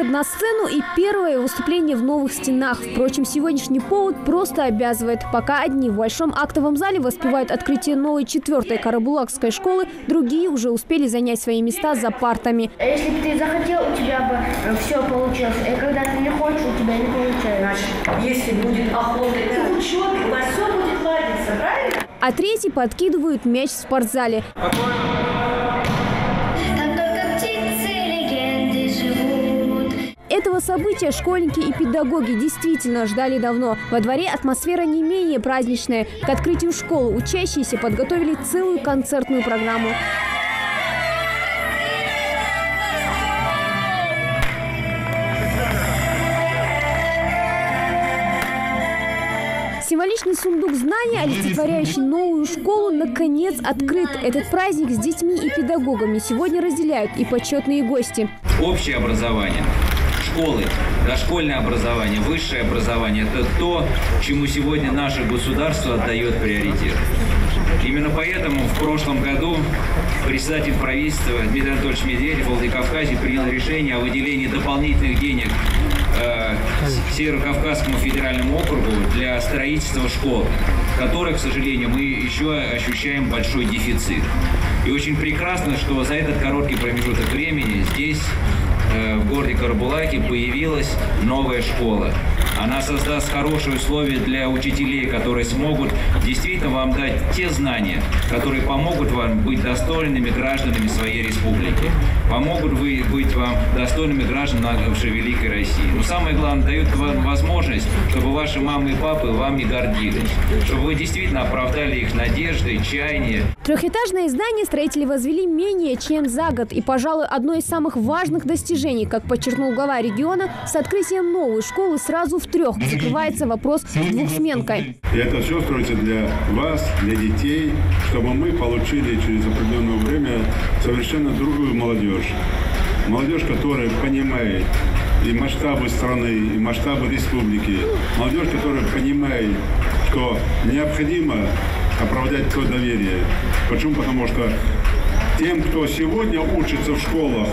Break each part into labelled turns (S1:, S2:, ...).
S1: выход на сцену и первое выступление в новых стенах. Впрочем, сегодняшний повод просто обязывает. Пока одни в большом актовом зале воспевают открытие новой 4-й карабулакской школы, другие уже успели занять свои места за партами.
S2: Если бы ты захотел, у тебя бы все получилось. И когда ты не хочешь, у тебя не получается.
S3: Если будет охота к учебе, у вас все будет ладиться, правильно?
S1: А третьи подкидывают мяч в спортзале. Этого события школьники и педагоги действительно ждали давно. Во дворе атмосфера не менее праздничная. К открытию школы учащиеся подготовили целую концертную программу. Символичный сундук знаний, олицетворяющий новую школу, наконец открыт. Этот праздник с детьми и педагогами сегодня разделяют и почетные гости.
S4: Общее образование, школы, дошкольное образование, высшее образование – это то, чему сегодня наше государство отдает приоритет. Именно поэтому в прошлом году председатель правительства Дмитрий Анатольевич Медведев в Владикавказе принял решение о выделении дополнительных денег Северо-Кавказскому федеральному округу для строительства школ, в которых, к сожалению, мы еще ощущаем большой дефицит. И очень прекрасно, что за этот короткий промежуток времени здесь, в городе Карабулаке, появилась новая школа. Она создаст хорошие условия для учителей, которые смогут действительно вам дать те знания, которые помогут вам быть достойными гражданами своей республики, помогут быть вам достойными гражданами нашей великой России. Но самое главное, дают вам возможность, чтобы ваши мамы и папы вами гордились, чтобы вы действительно оправдали их надежды, чаяния.
S1: Трехэтажное здание строители возвели менее чем за год. И, пожалуй, одно из самых важных достижений, как подчеркнул глава региона, с открытием новой школы сразу в 3 закрывается вопрос с двухсменкой.
S5: И это все строится для вас, для детей, чтобы мы получили через определенное время совершенно другую молодежь. Молодежь, которая понимает и масштабы страны, и масштабы республики. Молодежь, которая понимает, что необходимо оправдать то доверие. Почему? Потому что тем, кто сегодня учится в школах,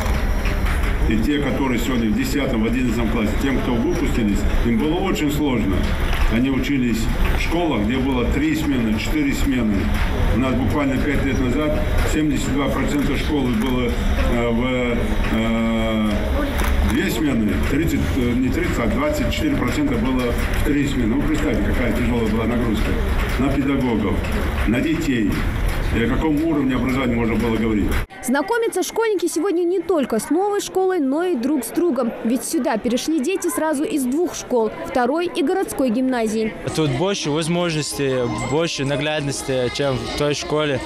S5: и те, которые сегодня в 10, в 11 классе, тем, кто выпустились, им было очень сложно. Они учились в школах, где было 3 смены, 4 смены. У нас буквально 5 лет назад 72% школы было в 2 смены, 30, не 30, а 24% было в 3 смены. Ну, представьте, какая тяжелая была нагрузка на педагогов, на детей. И о каком уровне образования можно было говорить.
S1: Знакомятся школьники сегодня не только с новой школой, но и друг с другом. Ведь сюда перешли дети сразу из 2 школ – 2-й и городской гимназии.
S6: Тут больше возможностей, больше наглядности, чем в той школе.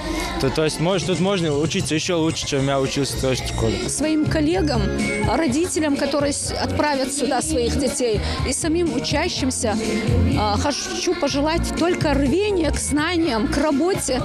S6: То есть тут можно учиться еще лучше, чем я учился в той школе.
S7: Своим коллегам, родителям, которые отправят сюда своих детей, и самим учащимся хочу пожелать только рвения к знаниям, к работе,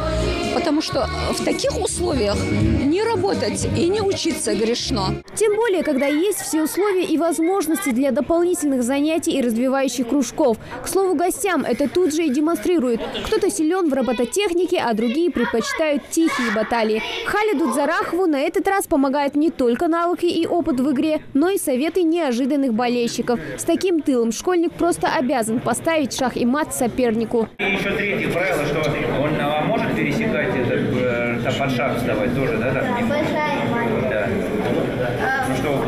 S7: потому что в таких условиях не работать и не учиться грешно.
S1: Тем более, когда есть все условия и возможности для дополнительных занятий и развивающих кружков. К слову, гостям это тут же и демонстрирует. Кто-то силен в робототехнике, а другие предпочитают тихие баталии. Халиду Дзарахову на этот раз помогают не только навыки и опыт в игре, но и советы неожиданных болельщиков. С таким тылом школьник просто обязан поставить шах и мат сопернику.
S4: И еще третье правило, что он может пересекать это под шаг вставать тоже, да?
S2: Большая маленькая.
S4: Да. Ну что?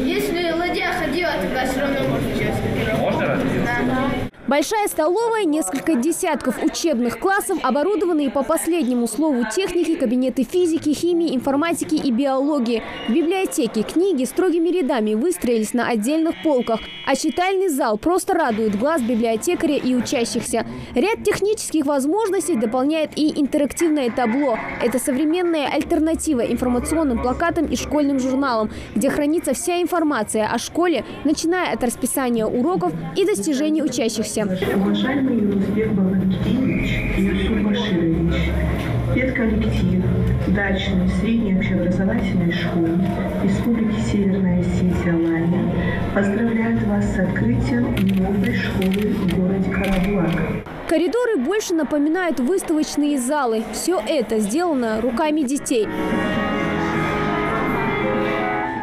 S2: Если ладья ходила, тогда все равно можно сейчас.
S4: Можно разве?
S2: Да.
S1: Большая столовая, несколько десятков учебных классов, оборудованные по последнему слову техники, кабинеты физики, химии, информатики и биологии. В библиотеке книги строгими рядами выстроились на отдельных полках, а читальный зал просто радует глаз библиотекаря и учащихся. Ряд технических возможностей дополняет и интерактивное табло. Это современная альтернатива информационным плакатам и школьным журналам, где хранится вся информация о школе, начиная от расписания уроков и достижений учащихся.
S8: Уважаемый Юрусбек Балакитович и Юсуф Баширович, педколлектив дачной средней общеобразовательной школы Республики Северная Осетия Алания поздравляет вас с открытием новой школы в городе Карабулак.
S1: Коридоры больше напоминают выставочные залы. Все это сделано руками детей.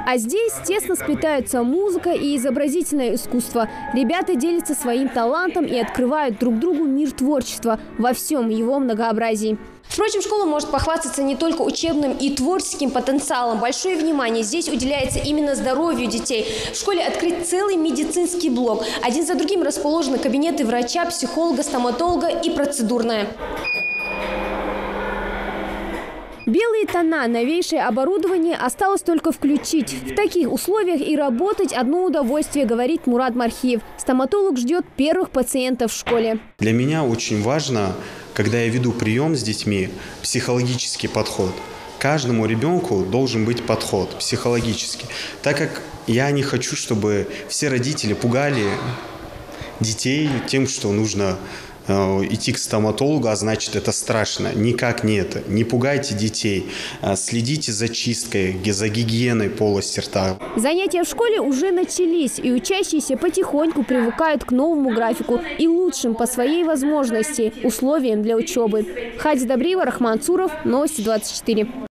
S1: А здесь тесно сплетаются музыка и изобразительное искусство. Ребята делятся своим талантом и открывают друг другу мир творчества во всем его многообразии. Впрочем, школа может похвастаться не только учебным и творческим потенциалом. Большое внимание здесь уделяется именно здоровью детей. В школе открыт целый медицинский блок. Один за другим расположены кабинеты врача, психолога, стоматолога и процедурная. Белые тона, новейшее оборудование осталось только включить. В таких условиях и работать одно удовольствие, говорит Мурат Мархиев. Стоматолог ждет первых пациентов в школе.
S9: Для меня очень важно, когда я веду прием с детьми, психологический подход. Каждому ребенку должен быть подход психологический, так как я не хочу, чтобы все родители пугали детей тем, что нужно идти к стоматологу, а значит это страшно. Никак не это. Не пугайте детей. Следите за чисткой, за гигиеной полости рта.
S1: Занятия в школе уже начались, и учащиеся потихоньку привыкают к новому графику и лучшим по своей возможности условиям для учебы. Хади Добриева, Рахман Цуров, Новости 24.